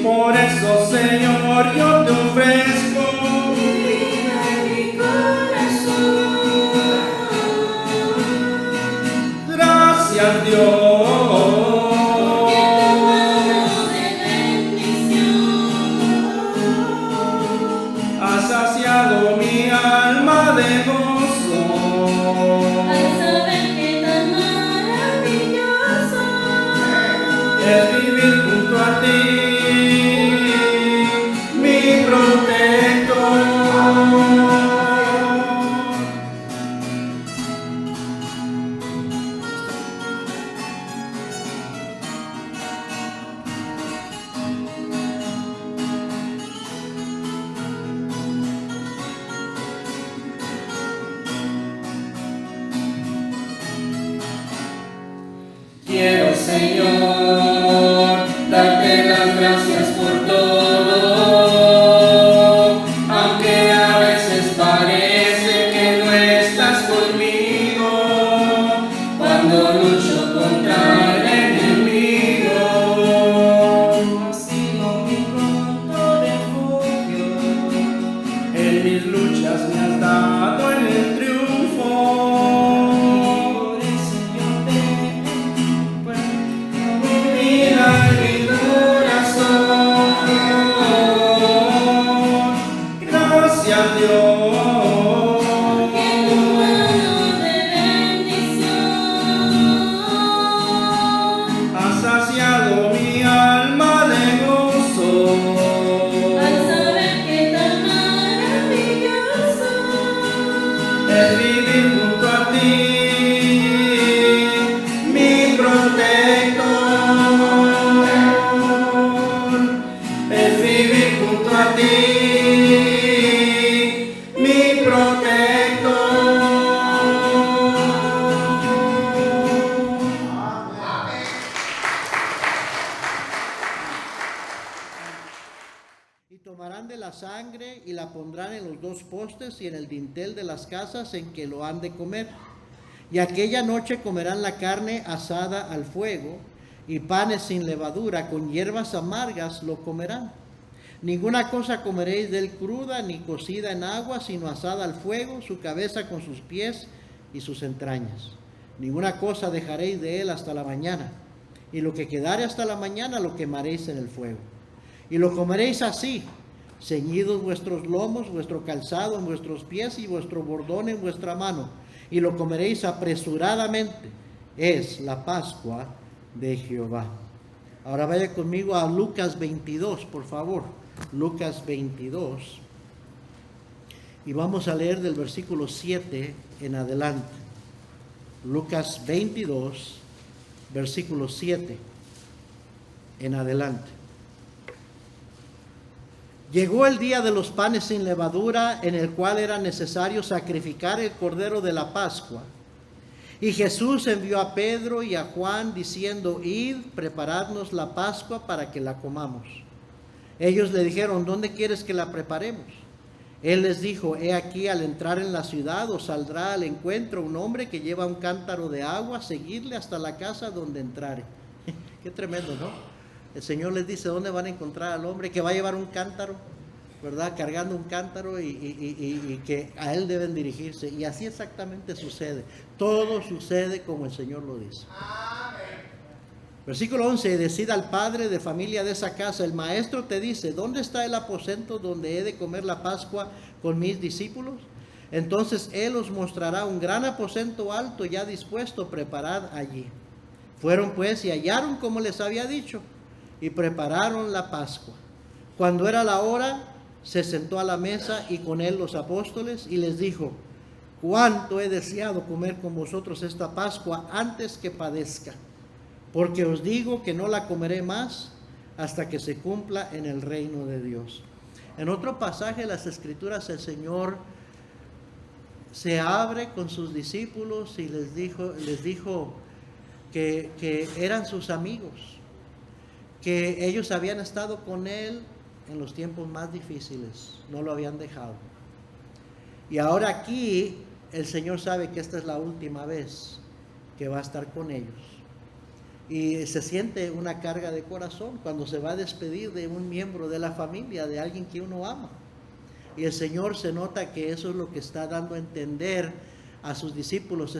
Por eso, Señor, yo te ofrezco mi vida y mi corazón. gracias, Dios. Has saciado mi alma de gozo Al saber que tan maravilloso es vivir junto a ti, mi protector. Quiero, Señor, darte las gracias por todo, aunque a veces parece que no estás conmigo, cuando lucho contra el enemigo. Has sido mi pronto refugio, en mis luchas me has dado el triunfo. Por eso yo te vida y mi corazón, gracias Dios, que tu mano de bendición has saciado mi alma de gozo, al saber que tan maravilloso es vivir junto a ti, mi protector, es vivir junto a ti, mi protector. Y tomarán de la sangre y la pondrán en los dos postes y en el dintel de las casas en que lo han de comer. Y aquella noche comerán la carne asada al fuego, y panes sin levadura, con hierbas amargas lo comerán. Ninguna cosa comeréis de él cruda, ni cocida en agua, sino asada al fuego, su cabeza con sus pies y sus entrañas. Ninguna cosa dejaréis de él hasta la mañana, y lo que quedare hasta la mañana lo quemaréis en el fuego. Y lo comeréis así, ceñidos vuestros lomos, vuestro calzado en vuestros pies y vuestro bordón en vuestra mano, y lo comeréis apresuradamente. Es la Pascua de Jehová. Ahora vaya conmigo a Lucas 22, por favor. Lucas 22. Y vamos a leer del versículo 7 en adelante. Lucas 22, versículo 7 en adelante. Llegó el día de los panes sin levadura, en el cual era necesario sacrificar el cordero de la Pascua. Y Jesús envió a Pedro y a Juan diciendo: id, preparadnos la Pascua para que la comamos. Ellos le dijeron: ¿dónde quieres que la preparemos? Él les dijo: he aquí, al entrar en la ciudad os saldrá al encuentro un hombre que lleva un cántaro de agua, seguidle hasta la casa donde entrare. Qué tremendo, ¿no? El Señor les dice dónde van a encontrar al hombre que va a llevar un cántaro, ¿verdad? Cargando un cántaro y que a él deben dirigirse. Y así exactamente sucede. Todo sucede como el Señor lo dice. Versículo 11. Decida al padre de familia de esa casa: el maestro te dice, ¿dónde está el aposento donde he de comer la Pascua con mis discípulos? Entonces él os mostrará un gran aposento alto ya dispuesto, preparad allí. Fueron pues y hallaron como les había dicho, y prepararon la Pascua. Cuando era la hora, se sentó a la mesa y con él los apóstoles, y les dijo: cuánto he deseado comer con vosotros esta Pascua antes que padezca, porque os digo que no la comeré más hasta que se cumpla en el reino de Dios. En otro pasaje de las Escrituras, el Señor se abre con sus discípulos y les dijo que eran sus amigos, que ellos habían estado con Él en los tiempos más difíciles, no lo habían dejado. Y ahora aquí el Señor sabe que esta es la última vez que va a estar con ellos. Y se siente una carga de corazón cuando se va a despedir de un miembro de la familia, de alguien que uno ama. Y el Señor se nota que eso es lo que está dando a entender a sus discípulos.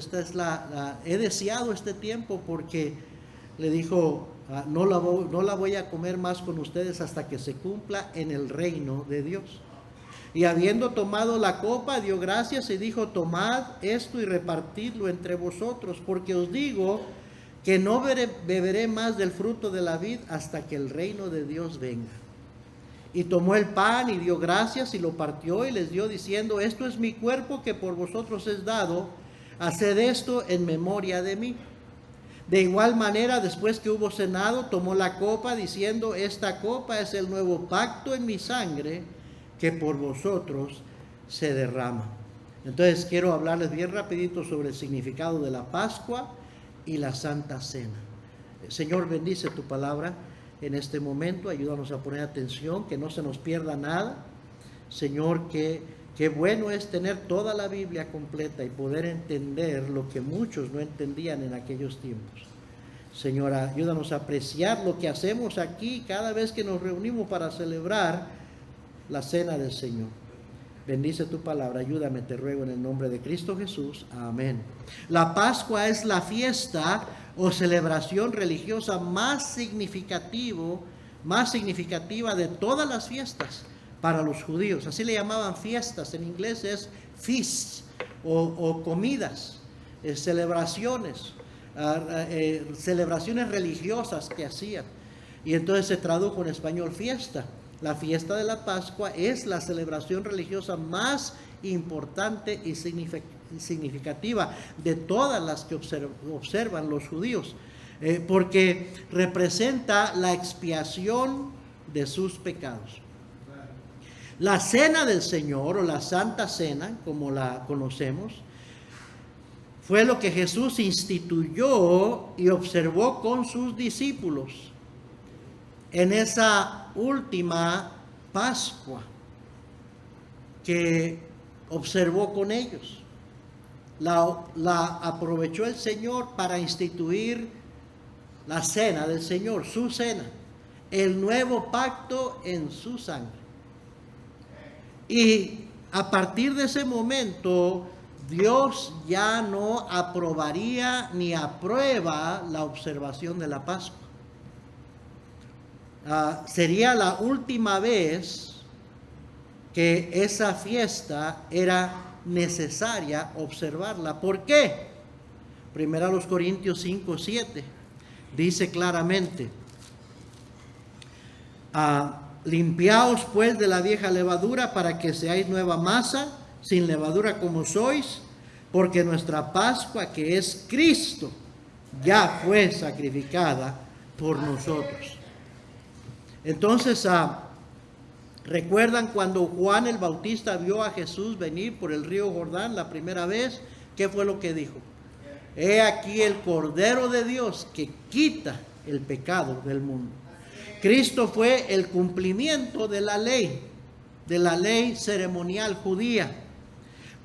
He deseado este tiempo porque le dijo, no la voy a comer más con ustedes hasta que se cumpla en el reino de Dios. Y habiendo tomado la copa, dio gracias y dijo, tomad esto y repartidlo entre vosotros, porque os digo que no beberé más del fruto de la vid hasta que el reino de Dios venga. Y tomó el pan y dio gracias y lo partió y les dio diciendo, esto es mi cuerpo que por vosotros es dado, haced esto en memoria de mí. De igual manera, después que hubo cenado, tomó la copa diciendo, esta copa es el nuevo pacto en mi sangre que por vosotros se derrama. Entonces quiero hablarles bien rapidito sobre el significado de la Pascua y la Santa Cena. Señor, bendice tu palabra en este momento, ayúdanos a poner atención, que no se nos pierda nada. Señor, qué bueno es tener toda la Biblia completa y poder entender lo que muchos no entendían en aquellos tiempos. Señor, ayúdanos a apreciar lo que hacemos aquí cada vez que nos reunimos para celebrar la cena del Señor. Bendice tu palabra, ayúdame, te ruego en el nombre de Cristo Jesús. Amén. La Pascua es la fiesta o celebración religiosa más significativa de todas las fiestas para los judíos. Así le llamaban fiestas, en inglés es feasts o comidas, celebraciones religiosas que hacían. Y entonces se tradujo en español fiesta. La fiesta de la Pascua es la celebración religiosa más importante y significativa de todas las que observan los judíos, porque representa la expiación de sus pecados. La Cena del Señor o la Santa Cena, como la conocemos, fue lo que Jesús instituyó y observó con sus discípulos en esa última Pascua que observó con ellos. La aprovechó el Señor para instituir la cena del Señor, su cena, el nuevo pacto en su sangre. Y a partir de ese momento, Dios ya no aprobaría ni aprueba la observación de la Pascua. Sería la última vez que esa fiesta era necesaria observarla. ¿Por qué? Primero los Corintios 5:7 dice claramente, limpiaos pues de la vieja levadura para que seáis nueva masa, sin levadura como sois, porque nuestra Pascua, que es Cristo, ya fue sacrificada por nosotros. Entonces, ¿recuerdan cuando Juan el Bautista vio a Jesús venir por el río Jordán la primera vez? ¿Qué fue lo que dijo? He aquí el Cordero de Dios que quita el pecado del mundo. Cristo fue el cumplimiento de la ley ceremonial judía.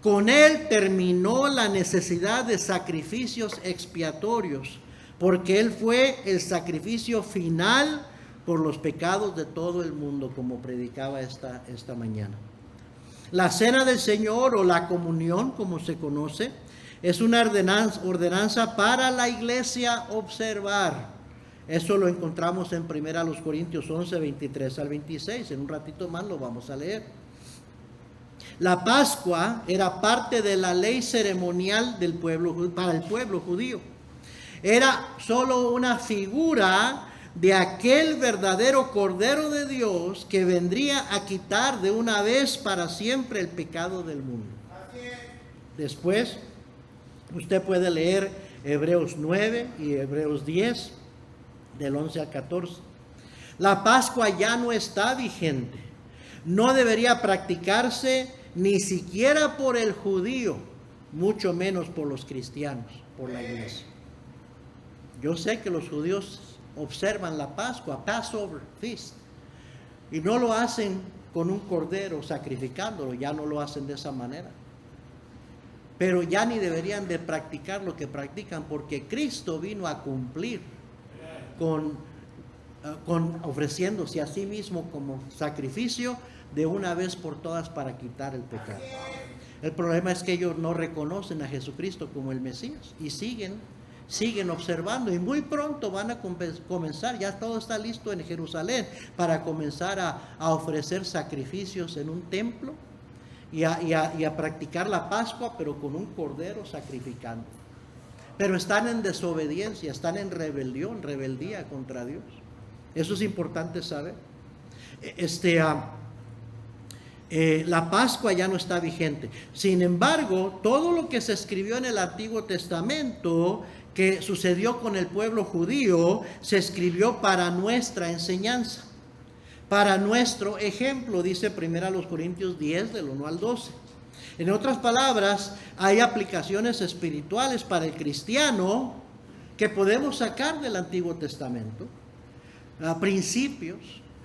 Con él terminó la necesidad de sacrificios expiatorios, porque él fue el sacrificio final por los pecados de todo el mundo, como predicaba esta mañana. La Cena del Señor o la comunión, como se conoce, es una ordenanza para la iglesia observar. Eso lo encontramos en 1 Corintios 11, 23 al 26. En un ratito más lo vamos a leer. La Pascua era parte de la ley ceremonial del pueblo, para el pueblo judío. Era solo una figura de aquel verdadero Cordero de Dios que vendría a quitar de una vez para siempre el pecado del mundo. Después, usted puede leer Hebreos 9 y Hebreos 10, del 11 al 14. La Pascua ya no está vigente. No debería practicarse ni siquiera por el judío, mucho menos por los cristianos, por la iglesia. Yo sé que los judíos observan la Pascua, Passover Feast, y no lo hacen con un cordero sacrificándolo, ya no lo hacen de esa manera. Pero ya ni deberían de practicar lo que practican, porque Cristo vino a cumplir ofreciéndose a sí mismo como sacrificio de una vez por todas para quitar el pecado. El problema es que ellos no reconocen a Jesucristo como el Mesías y siguen observando, y muy pronto van a comenzar, ya todo está listo en Jerusalén para comenzar a ofrecer sacrificios en un templo y a practicar la Pascua, pero con un cordero sacrificando. Pero están en desobediencia, están en rebeldía contra Dios. Eso es importante saber. La Pascua ya no está vigente. Sin embargo, todo lo que se escribió en el Antiguo Testamento que sucedió con el pueblo judío, se escribió para nuestra enseñanza, para nuestro ejemplo, dice 1 Corintios 10, del 1 al 12. En otras palabras, hay aplicaciones espirituales para el cristiano que podemos sacar del Antiguo Testamento, principios,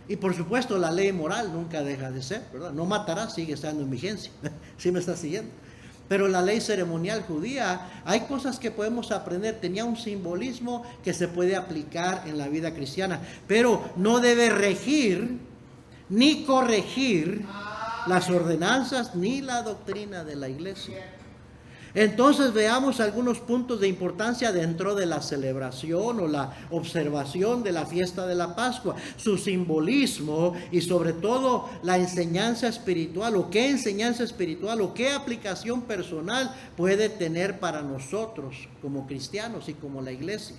y por supuesto la ley moral nunca deja de ser, ¿verdad? No matarás, sigue estando en vigencia. ¿Sí me está siguiendo? Pero la ley ceremonial judía, hay cosas que podemos aprender, tenía un simbolismo que se puede aplicar en la vida cristiana, pero no debe regir ni corregir las ordenanzas ni la doctrina de la iglesia. Entonces veamos algunos puntos de importancia dentro de la celebración o la observación de la fiesta de la Pascua, su simbolismo y sobre todo la enseñanza espiritual, o qué enseñanza espiritual o qué aplicación personal puede tener para nosotros como cristianos y como la iglesia.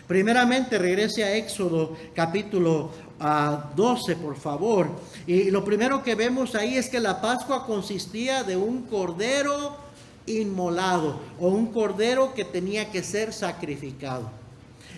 Primeramente, regrese a Éxodo capítulo 12, por favor. Y lo primero que vemos ahí es que la Pascua consistía de un cordero inmolado, o un cordero que tenía que ser sacrificado.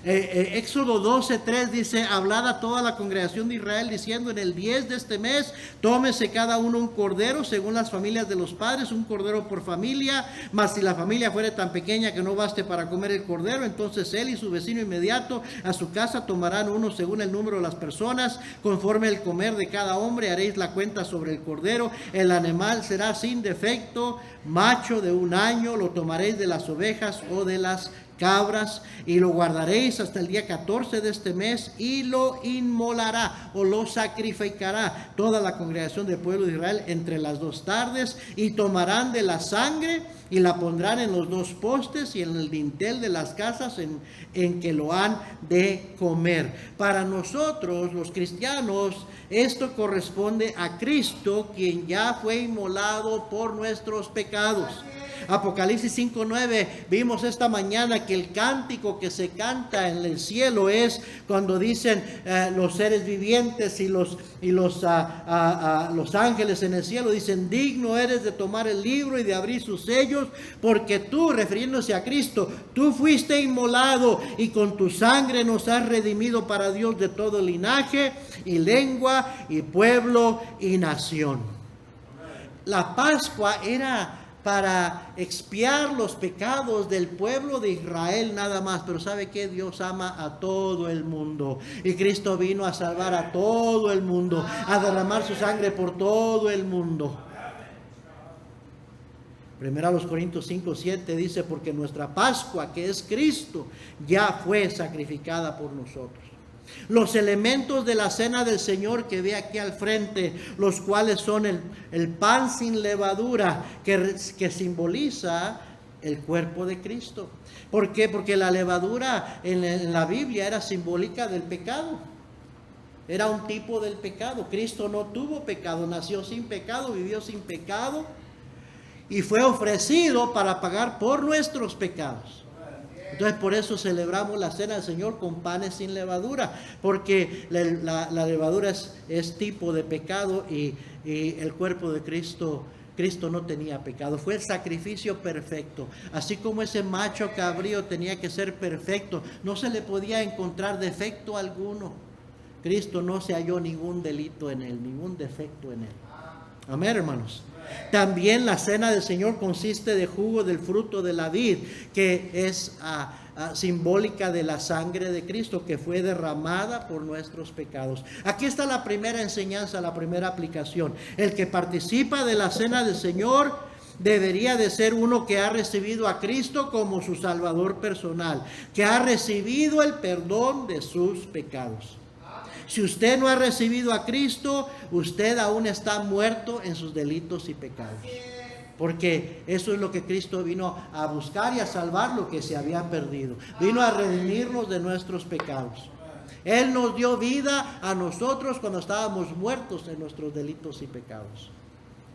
Éxodo 12:3 dice: hablad a toda la congregación de Israel diciendo: en el 10 de este mes tómese cada uno un cordero según las familias de los padres, un cordero por familia, mas si la familia fuere tan pequeña que no baste para comer el cordero, entonces él y su vecino inmediato a su casa tomarán uno según el número de las personas, conforme el comer de cada hombre haréis la cuenta sobre el cordero. El animal será sin defecto, macho de 1 año, lo tomaréis de las ovejas o de las cabras, y lo guardaréis hasta el día 14 de este mes, y lo inmolará o lo sacrificará toda la congregación del pueblo de Israel entre las 2 tardes, y tomarán de la sangre y la pondrán en los 2 postes y en el dintel de las casas en que lo han de comer. Para nosotros los cristianos esto corresponde a Cristo, quien ya fue inmolado por nuestros pecados. Apocalipsis 5:9, vimos esta mañana que el cántico que se canta en el cielo es cuando dicen los seres vivientes y los ángeles en el cielo, dicen: digno eres de tomar el libro y de abrir sus sellos, porque tú, refiriéndose a Cristo, tú fuiste inmolado y con tu sangre nos has redimido para Dios de todo linaje y lengua y pueblo y nación. La Pascua era para expiar los pecados del pueblo de Israel nada más, pero ¿sabe qué? Dios ama a todo el mundo, y Cristo vino a salvar a todo el mundo, a derramar su sangre por todo el mundo. 1 Corintios 5:7 dice: porque nuestra Pascua, que es Cristo, ya fue sacrificada por nosotros. Los elementos de la cena del Señor que ve aquí al frente, los cuales son el pan sin levadura, que simboliza el cuerpo de Cristo. ¿Por qué? Porque la levadura en la Biblia era simbólica del pecado. Era un tipo del pecado. Cristo no tuvo pecado, nació sin pecado, vivió sin pecado y fue ofrecido para pagar por nuestros pecados. Entonces por eso celebramos la cena del Señor con panes sin levadura, porque la levadura es tipo de pecado, y el cuerpo de Cristo no tenía pecado, fue el sacrificio perfecto. Así como ese macho cabrío tenía que ser perfecto, no se le podía encontrar defecto alguno. Cristo no se halló ningún delito en él, ningún defecto en él. Amén, hermanos. También la cena del Señor consiste de jugo del fruto de la vid, que es simbólica de la sangre de Cristo, que fue derramada por nuestros pecados. Aquí está la primera enseñanza, la primera aplicación. El que participa de la cena del Señor debería de ser uno que ha recibido a Cristo como su Salvador personal, que ha recibido el perdón de sus pecados. Si usted no ha recibido a Cristo, usted aún está muerto en sus delitos y pecados. Porque eso es lo que Cristo vino a buscar y a salvar, lo que se había perdido. Vino a redimirnos de nuestros pecados. Él nos dio vida a nosotros cuando estábamos muertos en nuestros delitos y pecados.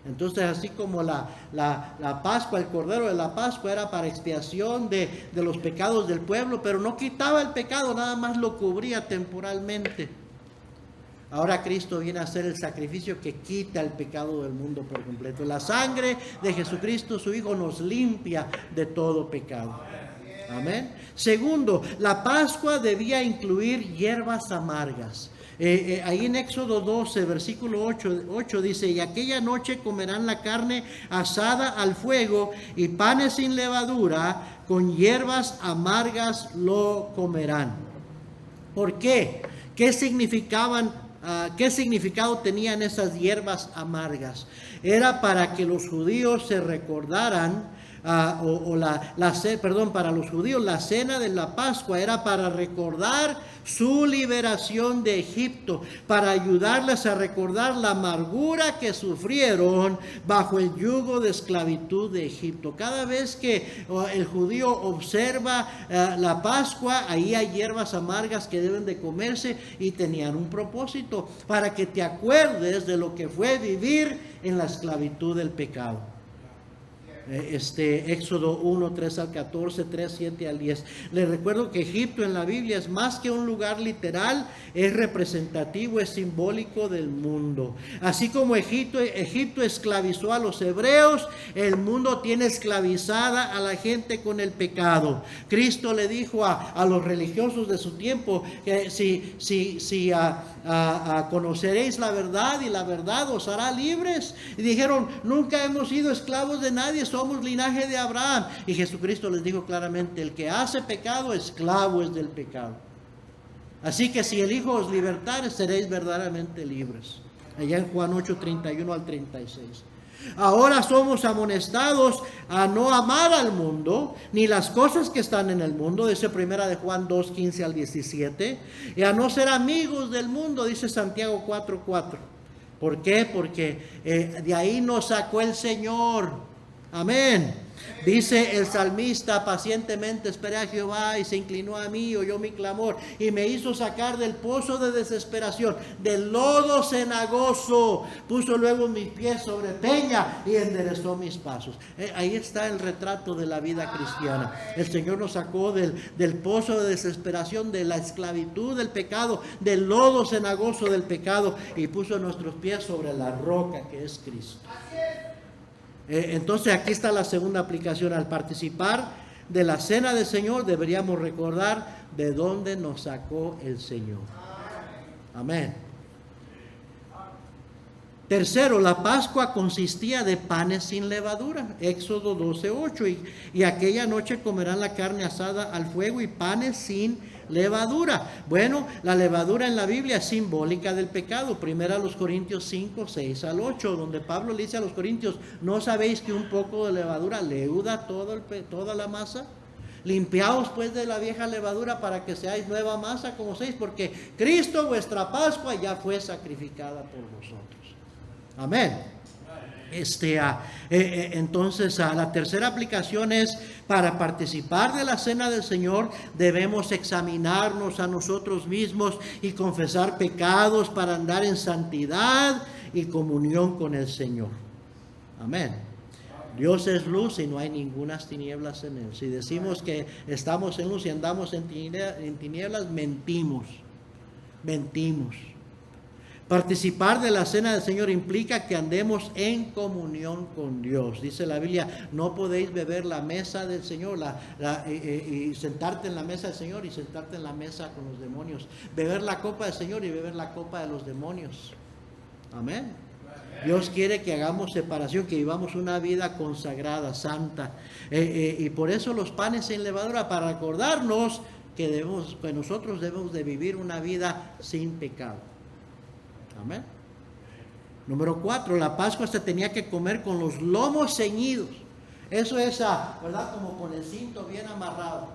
Entonces, así como la Pascua, el Cordero de la Pascua era para expiación de los pecados del pueblo, pero no quitaba el pecado, nada más lo cubría temporalmente. Ahora Cristo viene a hacer el sacrificio que quita el pecado del mundo por completo. La sangre de Jesucristo, su Hijo, nos limpia de todo pecado. Amén. Segundo, la Pascua debía incluir hierbas amargas. Ahí en Éxodo 12, versículo 8 dice: y aquella noche comerán la carne asada al fuego y panes sin levadura, con hierbas amargas lo comerán. ¿Por qué? ¿Qué significaban? ¿Qué significado tenían esas hierbas amargas? Era para que los judíos se recordaran, para los judíos la cena de la Pascua era para recordar su liberación de Egipto, para ayudarles a recordar la amargura que sufrieron bajo el yugo de esclavitud de Egipto. Cada vez que el judío observa la Pascua, ahí hay hierbas amargas que deben de comerse, y tenían un propósito, para que te acuerdes de lo que fue vivir en la esclavitud del pecado. Éxodo 1, 3 al 14, 3, 7 al 10. Les recuerdo que Egipto en la Biblia es más que un lugar literal, es representativo, es simbólico del mundo. Así como Egipto esclavizó a los hebreos, el mundo tiene esclavizada a la gente con el pecado. Cristo le dijo a los religiosos de su tiempo que si conoceréis la verdad y la verdad os hará libres. Y dijeron: nunca hemos sido esclavos de nadie, somos linaje de Abraham. Y Jesucristo les dijo claramente: el que hace pecado, esclavo es del pecado. Así que si el Hijo os libertare, seréis verdaderamente libres. Allá en Juan 8, 31 al 36. Ahora somos amonestados a no amar al mundo, ni las cosas que están en el mundo, dice primera de Juan 2, 15 al 17, y a no ser amigos del mundo, dice Santiago 4, 4. ¿Por qué? Porque de ahí nos sacó el Señor. Amén. Dice el salmista: pacientemente esperé a Jehová y se inclinó a mí, oyó mi clamor y me hizo sacar del pozo de desesperación, del lodo cenagoso. Puso luego mis pies sobre peña y enderezó mis pasos. Ahí está el retrato de la vida cristiana. El Señor nos sacó del pozo de desesperación, de la esclavitud del pecado, del lodo cenagoso del pecado, y puso nuestros pies sobre la roca que es Cristo. Entonces aquí está la segunda aplicación. Al participar de la cena del Señor deberíamos recordar de dónde nos sacó el Señor. Amén. Tercero, la Pascua consistía de panes sin levadura. Éxodo 12, 8. Y aquella noche comerán la carne asada al fuego y panes sin levadura. Bueno, la levadura en la Biblia es simbólica del pecado. Primera los Corintios 5, 6 al 8, donde Pablo le dice a los corintios: ¿no sabéis que un poco de levadura leuda toda la masa? Limpiaos pues de la vieja levadura para que seáis nueva masa como sois, porque Cristo vuestra Pascua ya fue sacrificada por vosotros. Amén. Entonces, la tercera aplicación es: para participar de la cena del Señor debemos examinarnos a nosotros mismos y confesar pecados para andar en santidad y comunión con el Señor. Amén. Dios es luz y no hay ninguna tinieblas en él. Si decimos que estamos en luz y andamos en tinieblas, mentimos. Participar de la cena del Señor implica que andemos en comunión con Dios. Dice la Biblia: no podéis beber la mesa del Señor y sentarte en la mesa del Señor y sentarte en la mesa con los demonios. Beber la copa del Señor y beber la copa de los demonios. Amén. Dios quiere que hagamos separación, que vivamos una vida consagrada, santa. Y por eso los panes sin levadura, para recordarnos que nosotros debemos de vivir una vida sin pecado. Amén. Número 4, la Pascua se tenía que comer con los lomos ceñidos. Eso es, ¿verdad? Como con el cinto bien amarrado,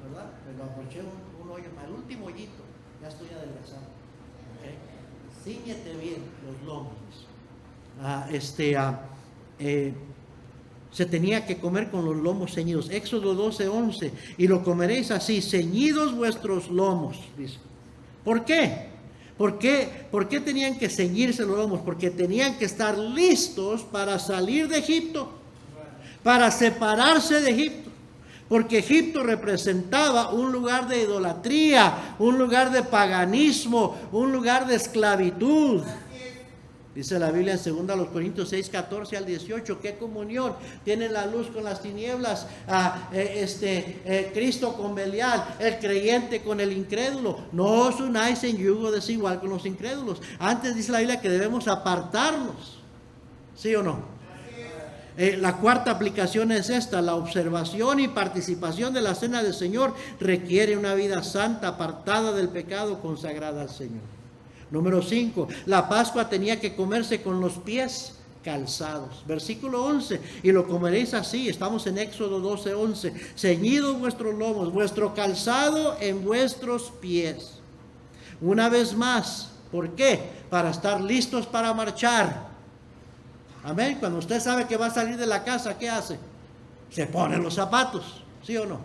¿verdad? Me lo aproché un hoyo, al último hoyito, ya estoy adelgazado. ¿Okay? Cíñete bien los lomos. Se tenía que comer con los lomos ceñidos. Éxodo 12:11, y lo comeréis así, ceñidos vuestros lomos, dice. ¿Por qué? ¿Por qué tenían que ceñirse los lomos? Porque tenían que estar listos para salir de Egipto, para separarse de Egipto. Porque Egipto representaba un lugar de idolatría, un lugar de paganismo, un lugar de esclavitud. Dice la Biblia en 2 Corintios 6, 14 al 18, ¿qué comunión tiene la luz con las tinieblas? Cristo con Belial, el creyente con el incrédulo. No os unáis en yugo desigual con los incrédulos. Antes dice la Biblia que debemos apartarnos. ¿Sí o no? La cuarta aplicación es esta: la observación y participación de la cena del Señor requiere una vida santa, apartada del pecado, consagrada al Señor. Número 5, la Pascua tenía que comerse con los pies calzados. Versículo 11, y lo comeréis así, estamos en Éxodo 12:11, ceñidos vuestros lomos, vuestro calzado en vuestros pies. Una vez más, ¿por qué? Para estar listos para marchar. Amén. Cuando usted sabe que va a salir de la casa, ¿qué hace? Se pone los zapatos, ¿sí o no?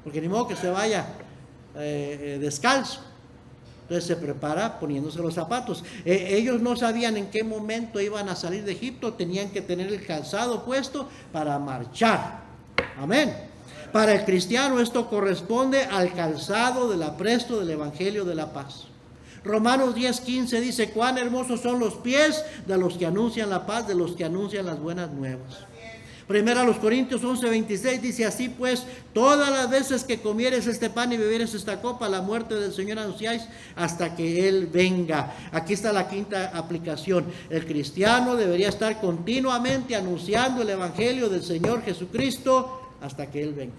Porque ni modo que se vaya descalzo. Entonces se prepara poniéndose los zapatos. Ellos no sabían en qué momento iban a salir de Egipto. Tenían que tener el calzado puesto para marchar. Amén. Para el cristiano esto corresponde al calzado del apresto del Evangelio de la paz. Romanos 10:15 dice: cuán hermosos son los pies de los que anuncian la paz, de los que anuncian las buenas nuevas. Primera a los Corintios 11:26 dice: así pues, todas las veces que comieres este pan y bebieres esta copa, la muerte del Señor anunciáis hasta que Él venga. Aquí está la quinta aplicación. El cristiano debería estar continuamente anunciando el Evangelio del Señor Jesucristo hasta que Él venga.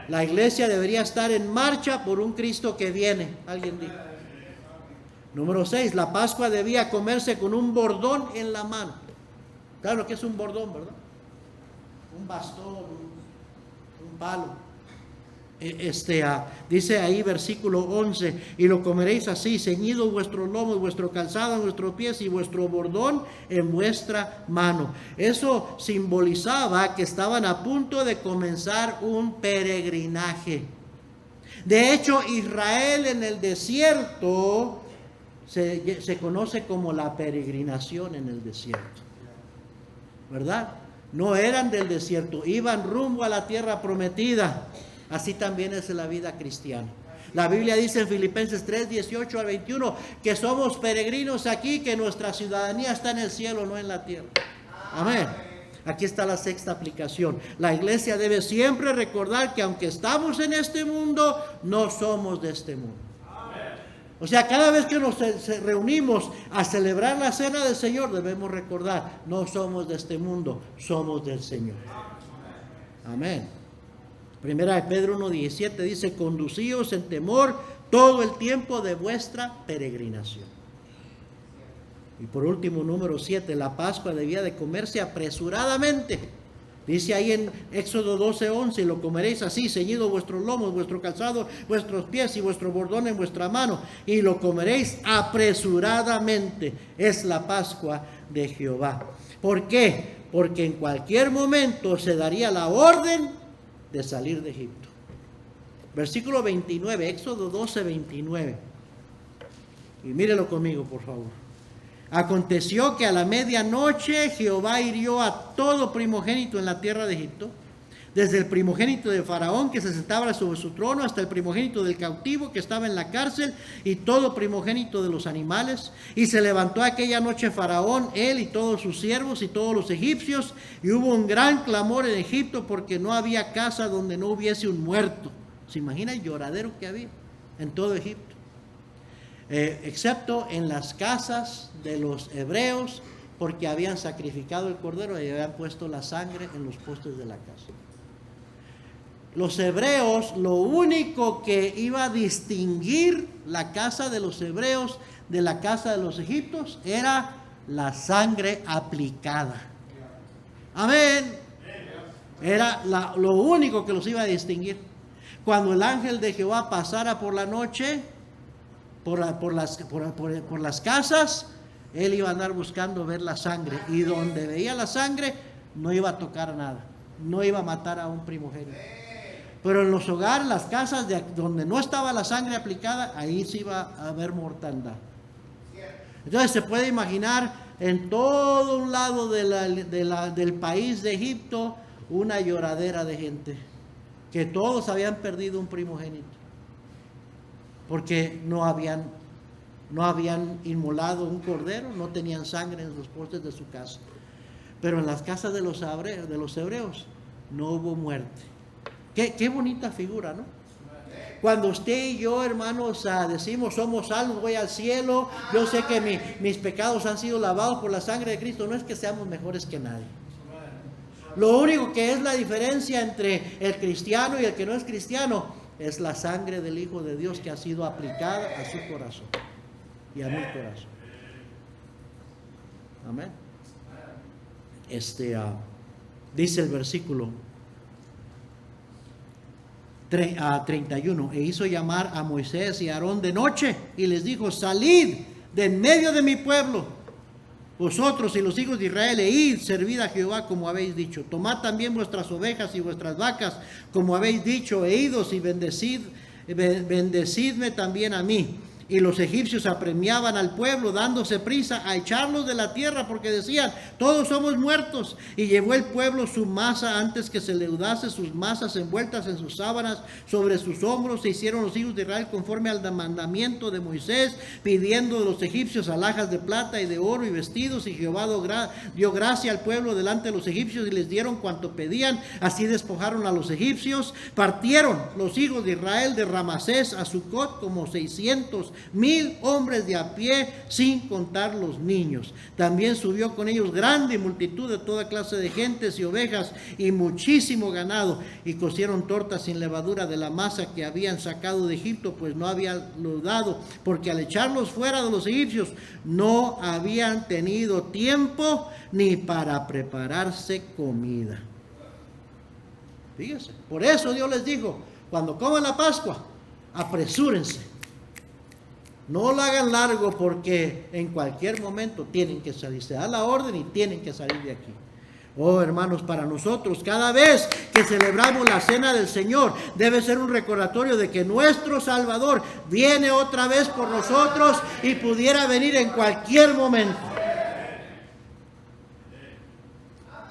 La iglesia debería estar en marcha por un Cristo que viene. ¿Alguien dijo? Número 6, la Pascua debía comerse con un bordón en la mano. Claro que es un bordón, ¿verdad? Un bastón, un palo. Dice ahí versículo 11, y lo comeréis así, ceñidos vuestros lomos, vuestro calzado en vuestros pies y vuestro bordón en vuestra mano. Eso simbolizaba que estaban a punto de comenzar un peregrinaje. De hecho, Israel en el desierto se conoce como la peregrinación en el desierto, ¿verdad? No eran del desierto, iban rumbo a la tierra prometida. Así también es la vida cristiana. La Biblia dice en Filipenses 3, 18 al 21 que somos peregrinos aquí, que nuestra ciudadanía está en el cielo, no en la tierra. Amén. Aquí está la sexta aplicación. La iglesia debe siempre recordar que aunque estamos en este mundo, no somos de este mundo. O sea, cada vez que nos reunimos a celebrar la cena del Señor, debemos recordar: no somos de este mundo, somos del Señor. Amén. Primera de Pedro 1:17 dice: conducíos en temor todo el tiempo de vuestra peregrinación. Y por último, número 7, la Pascua debía de comerse apresuradamente. Dice ahí en Éxodo 12:11: lo comeréis así, ceñidos vuestros lomos, vuestro calzado, vuestros pies y vuestro bordón en vuestra mano, y lo comeréis apresuradamente. Es la Pascua de Jehová. ¿Por qué? Porque en cualquier momento se daría la orden de salir de Egipto. Versículo 29, Éxodo 12:29. Y mírelo conmigo, por favor. Aconteció que a la medianoche Jehová hirió a todo primogénito en la tierra de Egipto, desde el primogénito de Faraón que se sentaba sobre su trono, hasta el primogénito del cautivo que estaba en la cárcel, y todo primogénito de los animales. Y se levantó aquella noche Faraón, él y todos sus siervos y todos los egipcios, y hubo un gran clamor en Egipto, porque no había casa donde no hubiese un muerto. ¿Se imagina el lloradero que había en todo Egipto? Excepto en las casas de los hebreos, porque habían sacrificado el cordero y habían puesto la sangre en los postes de la casa. Los hebreos, lo único que iba a distinguir la casa de los hebreos de la casa de los egipcios era la sangre aplicada. Amén. Era lo único que los iba a distinguir. Cuando el ángel de Jehová pasara por la noche, por las casas, él iba a andar buscando ver la sangre. Y donde veía la sangre, no iba a tocar nada. No iba a matar a un primogénito. Pero en los hogares, las casas donde no estaba la sangre aplicada, ahí sí iba a haber mortandad. Entonces se puede imaginar en todo un lado del país de Egipto una lloradera de gente, que todos habían perdido un primogénito, porque no habían inmolado un cordero, no tenían sangre en los postes de su casa. Pero en las casas de los hebreos no hubo muerte. Qué bonita figura, ¿no? Cuando usted y yo, hermanos, decimos somos salvos, voy al cielo, yo sé que mis pecados han sido lavados por la sangre de Cristo, no es que seamos mejores que nadie. Lo único que es la diferencia entre el cristiano y el que no es cristiano es la sangre del Hijo de Dios que ha sido aplicada a su corazón y a mi corazón. Amén. Dice el versículo 31, e hizo llamar a Moisés y a Aarón de noche y les dijo: salid de en medio de mi pueblo, vosotros y los hijos de Israel, e id, servid a Jehová como habéis dicho. Tomad también vuestras ovejas y vuestras vacas como habéis dicho, e idos y bendecidme también a mí. Y los egipcios apremiaban al pueblo, dándose prisa a echarlos de la tierra, porque decían: todos somos muertos. Y llevó el pueblo su masa antes que se leudase, sus masas envueltas en sus sábanas sobre sus hombros. Se hicieron los hijos de Israel conforme al mandamiento de Moisés, pidiendo de los egipcios alhajas de plata y de oro y vestidos. Y Jehová dio gracia al pueblo delante de los egipcios y les dieron cuanto pedían. Así despojaron a los egipcios. Partieron los hijos de Israel de Ramasés a Sucot como 600,000 hombres de a pie, sin contar los niños. También subió con ellos grande multitud de toda clase de gentes y ovejas y muchísimo ganado, y cocieron tortas sin levadura de la masa que habían sacado de Egipto, pues no había leudado, porque al echarlos fuera de los egipcios no habían tenido tiempo ni para prepararse comida. Fíjense, por eso Dios les dijo: cuando coman la Pascua, apresúrense. No lo hagan largo, porque en cualquier momento tienen que salir. Se da la orden y tienen que salir de aquí. Oh, hermanos, para nosotros, cada vez que celebramos la cena del Señor, debe ser un recordatorio de que nuestro Salvador viene otra vez por nosotros y pudiera venir en cualquier momento.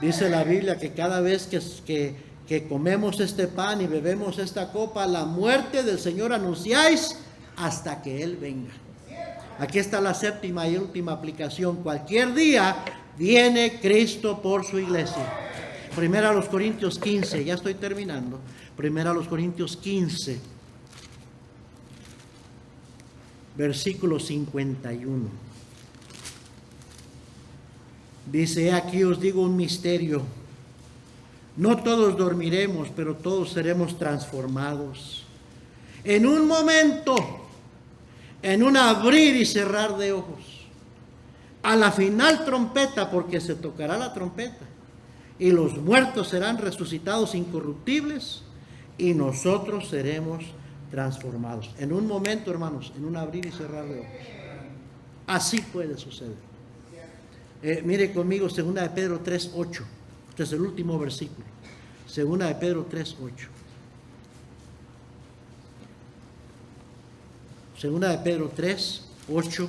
Dice la Biblia que cada vez que comemos este pan y bebemos esta copa, la muerte del Señor anunciáis hasta que Él venga. Aquí está la séptima y última aplicación. Cualquier día viene Cristo por su iglesia. Primera a los Corintios 15, ya estoy terminando. Primera a los Corintios 15, versículo 51. Dice: aquí os digo un misterio. No todos dormiremos, pero todos seremos transformados. En un momento, en un abrir y cerrar de ojos, a la final trompeta, porque se tocará la trompeta, y los muertos serán resucitados incorruptibles, y nosotros seremos transformados. En un momento, hermanos, en un abrir y cerrar de ojos. Así puede suceder. Mire conmigo 2 de Pedro 3:8. Este es el último versículo. 2 de Pedro 3:8. 2 de Pedro 3:8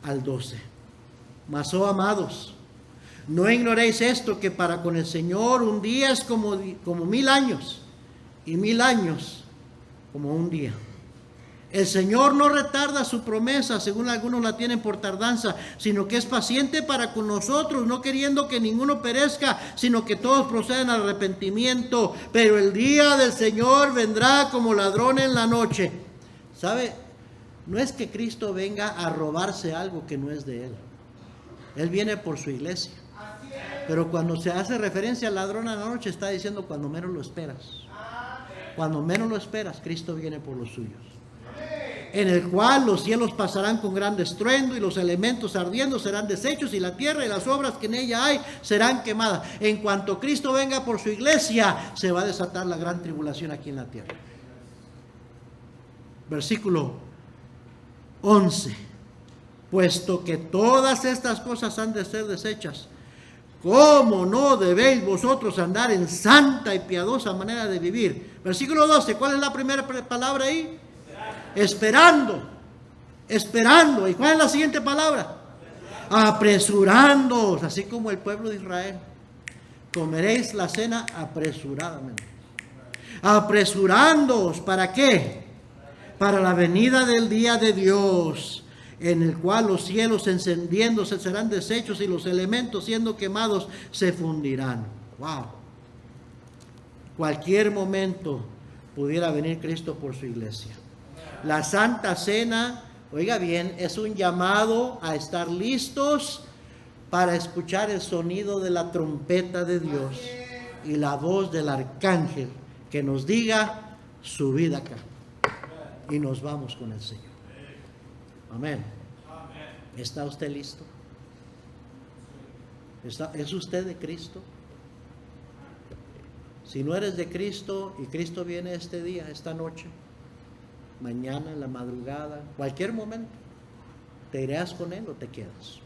al 12. Mas, oh amados, no ignoréis esto, que para con el Señor un día es como 1000 años, y 1000 años como un día. El Señor no retarda su promesa, según algunos la tienen por tardanza, sino que es paciente para con nosotros, no queriendo que ninguno perezca, sino que todos procedan al arrepentimiento. Pero el día del Señor vendrá como ladrón en la noche. ¿Sabe? No es que Cristo venga a robarse algo que no es de Él. Él viene por su iglesia. Pero cuando se hace referencia al ladrón en la noche, está diciendo cuando menos lo esperas. Cuando menos lo esperas, Cristo viene por los suyos. en el cual los cielos pasarán con gran estruendo y los elementos ardiendo serán deshechos y la tierra y las obras que en ella hay serán quemadas. En cuanto Cristo venga por su iglesia, se va a desatar la gran tribulación aquí en la tierra. Versículo 11. Puesto que todas estas cosas han de ser deshechas, ¿cómo no debéis vosotros andar en santa y piadosa manera de vivir? Versículo 12, ¿cuál es la primera palabra ahí? Esperando. Esperando. ¿Y cuál es la siguiente palabra? Apresurándoos, así como el pueblo de Israel. Comeréis la cena apresuradamente. Apresurándoos, ¿para qué? Para la venida del día de Dios, en el cual los cielos encendiéndose serán deshechos y los elementos siendo quemados se fundirán. Wow. Cualquier momento pudiera venir Cristo por su iglesia. La Santa Cena, oiga bien, es un llamado a estar listos para escuchar el sonido de la trompeta de Dios y la voz del arcángel que nos diga: subid acá. Y nos vamos con el Señor. Amén. ¿Está usted listo? ¿Es usted de Cristo? Si no eres de Cristo y Cristo viene este día, esta noche, mañana, en la madrugada, cualquier momento, ¿te irás con Él o te quedas?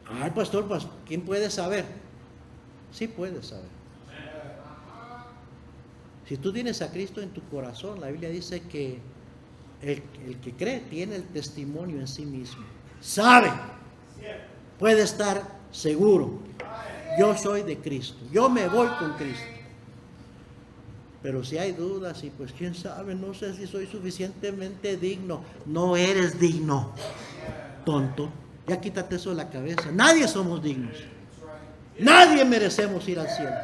Ay, pastor, pues, ¿quién puede saber? Sí puedes saber. Si tú tienes a Cristo en tu corazón, la Biblia dice que el que cree tiene el testimonio en sí mismo. Sabe, puede estar seguro. Yo soy de Cristo, yo me voy con Cristo. Pero si hay dudas y pues quién sabe, no sé si soy suficientemente digno. No eres digno, tonto. Ya quítate eso de la cabeza. Nadie somos dignos. Nadie merecemos ir al cielo.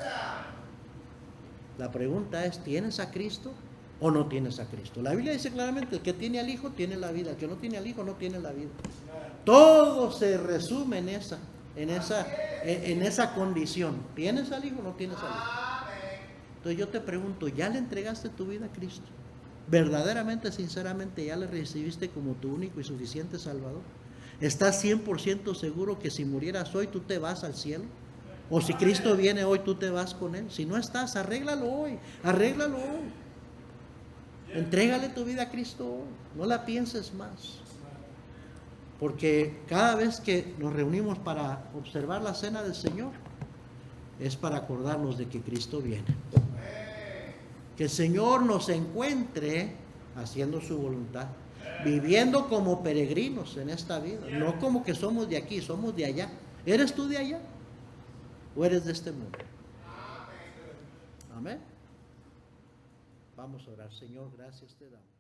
La pregunta es: ¿tienes a Cristo o no tienes a Cristo? La Biblia dice claramente: el que tiene al Hijo tiene la vida, el que no tiene al Hijo no tiene la vida. Todo se resume en esa condición. ¿Tienes al Hijo o no tienes al Hijo? Entonces yo te pregunto: ¿ya le entregaste tu vida a Cristo? ¿Verdaderamente, sinceramente, ya le recibiste como tu único y suficiente Salvador? ¿Estás 100% seguro que si murieras hoy tú te vas al cielo? O si Cristo viene hoy, tú te vas con Él. Si no estás, arréglalo hoy. Arréglalo hoy. Entrégale tu vida a Cristo hoy. No la pienses más. Porque cada vez que nos reunimos para observar la cena del Señor, es para acordarnos de que Cristo viene. Que el Señor nos encuentre haciendo su voluntad, viviendo como peregrinos en esta vida. No como que somos de aquí, somos de allá. ¿Eres tú de allá o eres de este mundo? Amén. Vamos a orar. Señor, gracias te damos.